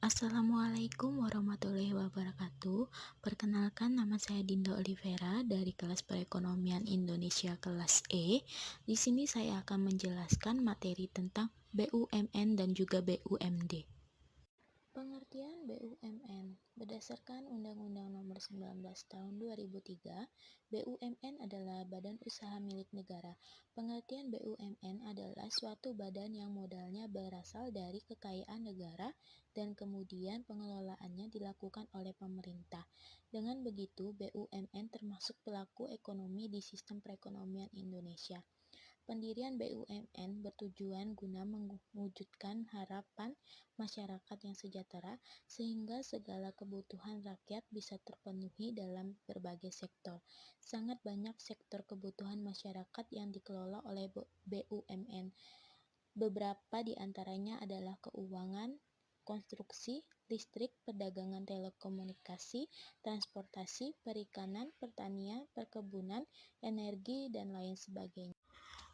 Assalamualaikum warahmatullahi wabarakatuh. Perkenalkan, nama saya Dinda Olivera dari kelas Perekonomian Indonesia kelas E. Di sini saya akan menjelaskan materi tentang BUMN dan juga BUMD. Pengertian BUMN berdasarkan Undang-Undang Nomor 19 Tahun 2003, BUMN adalah badan usaha milik negara. Pengertian BUMN adalah suatu badan yang modalnya berasal dari kekayaan negara dan kemudian pengelolaannya dilakukan oleh pemerintah. Dengan begitu, BUMN termasuk pelaku ekonomi di sistem perekonomian Indonesia. Pendirian BUMN bertujuan guna mewujudkan harapan masyarakat yang sejahtera sehingga segala kebutuhan rakyat bisa terpenuhi dalam berbagai sektor. Sangat banyak sektor kebutuhan masyarakat yang dikelola oleh BUMN. Beberapa di antaranya adalah keuangan, konstruksi, listrik, perdagangan telekomunikasi, transportasi, perikanan, pertanian, perkebunan, energi, dan lain sebagainya.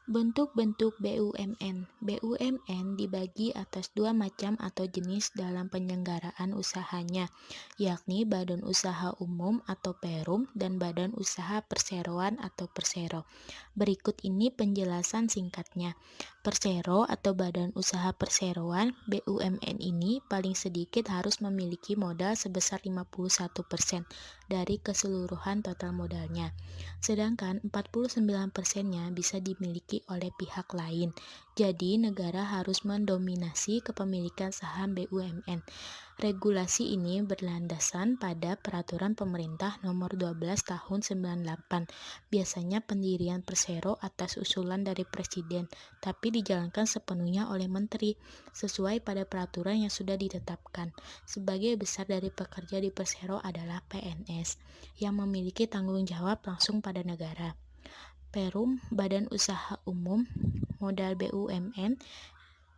Bentuk-bentuk BUMN. BUMN dibagi atas dua macam atau jenis dalam penyelenggaraan usahanya, yakni Badan Usaha Umum atau Perum dan Badan Usaha Perseroan atau Persero. Berikut ini penjelasan singkatnya. Persero atau Badan Usaha Perseroan, BUMN ini paling sedikit harus memiliki modal sebesar 51% dari keseluruhan total modalnya. Sedangkan 49%-nya bisa dimiliki oleh pihak lain. Jadi, negara harus mendominasi kepemilikan saham BUMN. Regulasi ini berlandasan pada Peraturan Pemerintah Nomor 12 Tahun 98. Biasanya pendirian Persero atas usulan dari Presiden, tapi dijalankan sepenuhnya oleh Menteri, sesuai pada peraturan yang sudah ditetapkan. Sebagai besar dari pekerja di Persero adalah PNS, yang memiliki tanggung jawab langsung pada negara. Perum, Badan Usaha Umum, modal BUMN,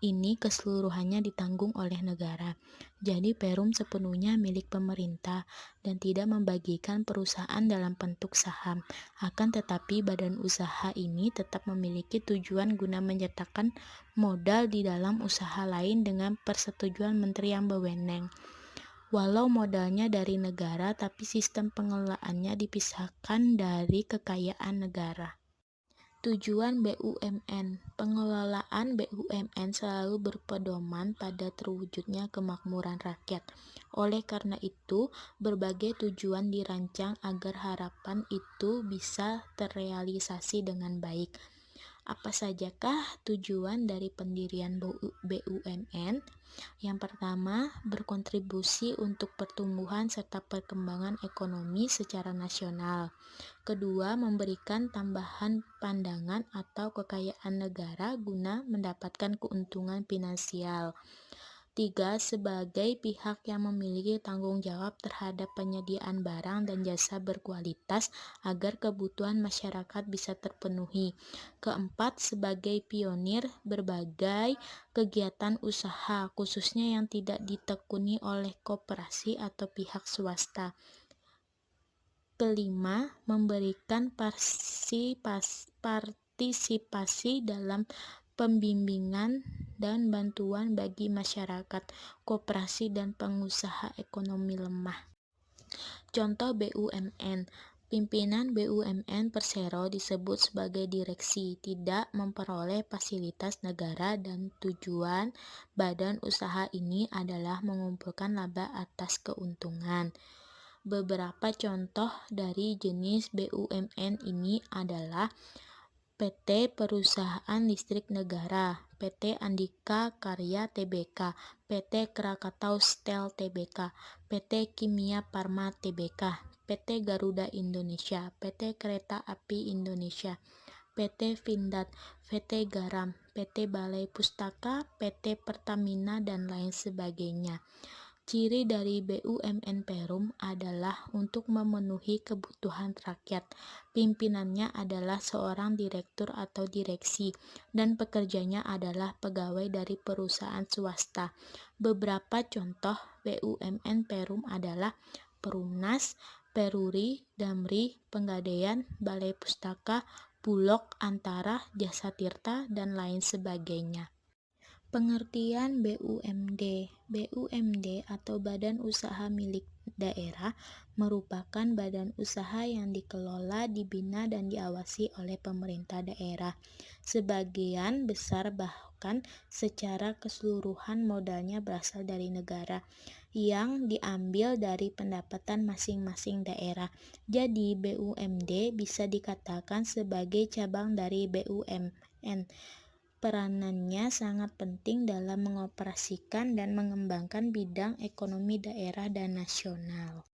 ini keseluruhannya ditanggung oleh negara. Jadi Perum sepenuhnya milik pemerintah dan tidak membagikan perusahaan dalam bentuk saham. Akan tetapi badan usaha ini tetap memiliki tujuan guna menyertakan modal di dalam usaha lain dengan persetujuan menteri yang berwenang. Walau modalnya dari negara, tapi sistem pengelolaannya dipisahkan dari kekayaan negara. Tujuan BUMN. Pengelolaan BUMN selalu berpedoman pada terwujudnya kemakmuran rakyat. Oleh karena itu, berbagai tujuan dirancang agar harapan itu bisa terrealisasi dengan baik. Apa sajakah tujuan dari pendirian BUMN? Yang pertama, berkontribusi untuk pertumbuhan serta perkembangan ekonomi secara nasional. Kedua, memberikan tambahan pandangan atau kekayaan negara guna mendapatkan keuntungan finansial. Tiga, sebagai pihak yang memiliki tanggung jawab terhadap penyediaan barang dan jasa berkualitas agar kebutuhan masyarakat bisa terpenuhi. Keempat, sebagai pionir berbagai kegiatan usaha, khususnya yang tidak ditekuni oleh koperasi atau pihak swasta. Kelima, memberikan partisipasi dalam pembimbingan dan bantuan bagi masyarakat, koperasi dan pengusaha ekonomi lemah. Contoh BUMN. Pimpinan BUMN Persero disebut sebagai direksi, tidak memperoleh fasilitas negara dan tujuan badan usaha ini adalah mengumpulkan laba atas keuntungan. Beberapa contoh dari jenis BUMN ini adalah PT Perusahaan Listrik Negara, PT Andika Karya Tbk, PT Krakatau Steel Tbk, PT Kimia Farma Tbk, PT Garuda Indonesia, PT Kereta Api Indonesia, PT Pindad, PT Garam, PT Balai Pustaka, PT Pertamina, dan lain sebagainya. Ciri dari BUMN Perum adalah untuk memenuhi kebutuhan rakyat. Pimpinannya adalah seorang direktur atau direksi, dan pekerjanya adalah pegawai dari perusahaan swasta. Beberapa contoh BUMN Perum adalah Perumnas, Peruri, Damri, Pegadaian, Balai Pustaka, Bulog, Antara, Jasa Tirta, dan lain sebagainya. Pengertian BUMD. BUMD atau Badan Usaha Milik Daerah merupakan badan usaha yang dikelola, dibina, dan diawasi oleh pemerintah daerah. Sebagian besar bahkan secara keseluruhan modalnya berasal dari negara yang diambil dari pendapatan masing-masing daerah. Jadi BUMD bisa dikatakan sebagai cabang dari BUMN. Peranannya sangat penting dalam mengoperasikan dan mengembangkan bidang ekonomi daerah dan nasional.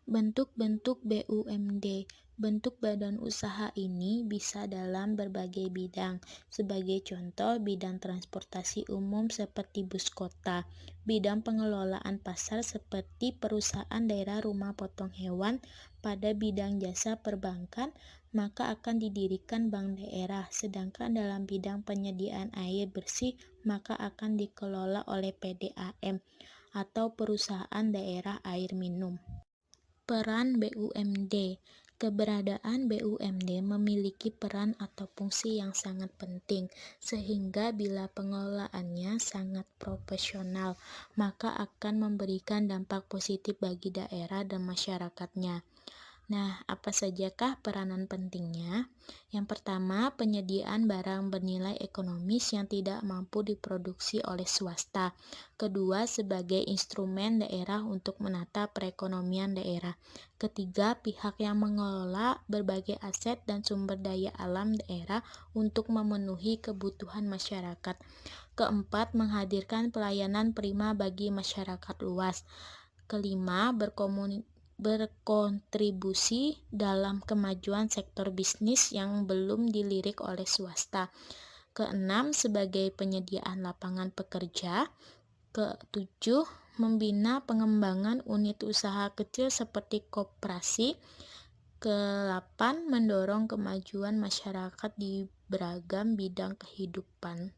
Bentuk-bentuk BUMD. Bentuk badan usaha ini bisa dalam berbagai bidang. Sebagai contoh, bidang transportasi umum seperti bus kota, bidang pengelolaan pasar seperti perusahaan daerah rumah potong hewan, pada bidang jasa perbankan, maka akan didirikan bank daerah. Sedangkan dalam bidang penyediaan air bersih, maka akan dikelola oleh PDAM atau Perusahaan Daerah Air Minum. Peran BUMD. Keberadaan BUMD memiliki peran atau fungsi yang sangat penting, sehingga bila pengelolaannya sangat profesional, maka akan memberikan dampak positif bagi daerah dan masyarakatnya. Nah, apa sajakah peranan pentingnya? Yang pertama, penyediaan barang bernilai ekonomis yang tidak mampu diproduksi oleh swasta. Kedua, sebagai instrumen daerah untuk menata perekonomian daerah. Ketiga, pihak yang mengelola berbagai aset dan sumber daya alam daerah untuk memenuhi kebutuhan masyarakat. Keempat, menghadirkan pelayanan prima bagi masyarakat luas. Kelima, berkontribusi dalam kemajuan sektor bisnis yang belum dilirik oleh swasta. Keenam, sebagai penyediaan lapangan pekerja. Ketujuh, membina pengembangan unit usaha kecil seperti koperasi. Kedelapan, mendorong kemajuan masyarakat di beragam bidang kehidupan.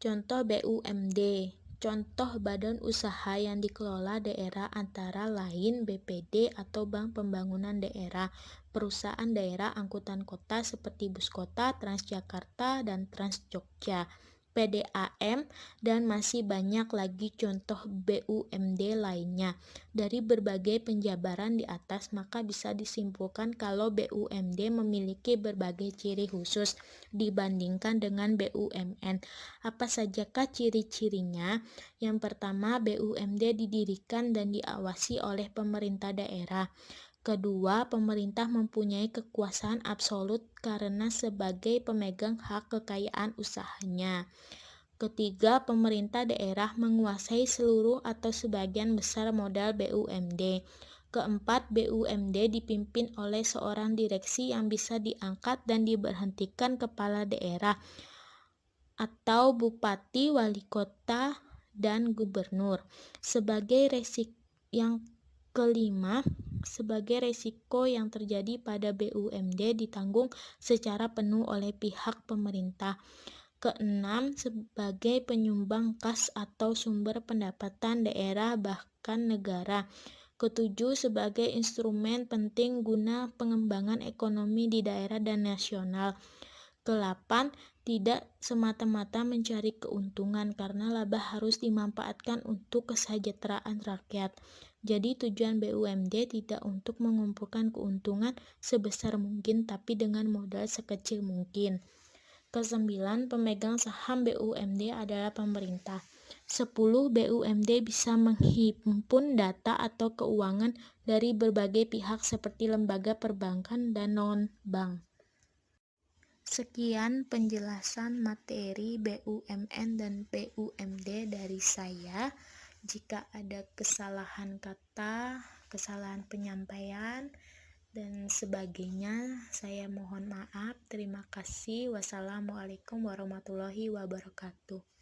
Contoh BUMD. Contoh badan usaha yang dikelola daerah antara lain BPD atau Bank Pembangunan Daerah, perusahaan daerah angkutan kota seperti Bus Kota, Transjakarta, dan Trans Jogja, PDAM, dan masih banyak lagi contoh BUMD lainnya. Dari berbagai penjabaran di atas, maka bisa disimpulkan kalau BUMD memiliki berbagai ciri khusus dibandingkan dengan BUMN. Apa sajakah ciri-cirinya? Yang pertama, BUMD didirikan dan diawasi oleh pemerintah daerah. Kedua, pemerintah mempunyai kekuasaan absolut karena sebagai pemegang hak kekayaan usahanya. Ketiga, pemerintah daerah menguasai seluruh atau sebagian besar modal BUMD. Keempat, BUMD dipimpin oleh seorang direksi yang bisa diangkat dan diberhentikan kepala daerah atau bupati, wali kota, dan gubernur. Yang kelima, sebagai resiko yang terjadi pada BUMD ditanggung secara penuh oleh pihak pemerintah. Keenam, sebagai penyumbang kas atau sumber pendapatan daerah bahkan negara. Ketujuh, sebagai instrumen penting guna pengembangan ekonomi di daerah dan nasional. Kedelapan, tidak semata-mata mencari keuntungan karena laba harus dimanfaatkan untuk kesejahteraan rakyat. Jadi tujuan BUMD tidak untuk mengumpulkan keuntungan sebesar mungkin tapi dengan modal sekecil mungkin. Kesembilan, pemegang saham BUMD adalah pemerintah. 10. BUMD bisa menghimpun data atau keuangan dari berbagai pihak seperti lembaga perbankan dan non-bank. Sekian penjelasan materi BUMN dan BUMD dari saya. Jika ada kesalahan kata, kesalahan penyampaian, dan sebagainya, saya mohon maaf. Terima kasih. Wassalamualaikum warahmatullahi wabarakatuh.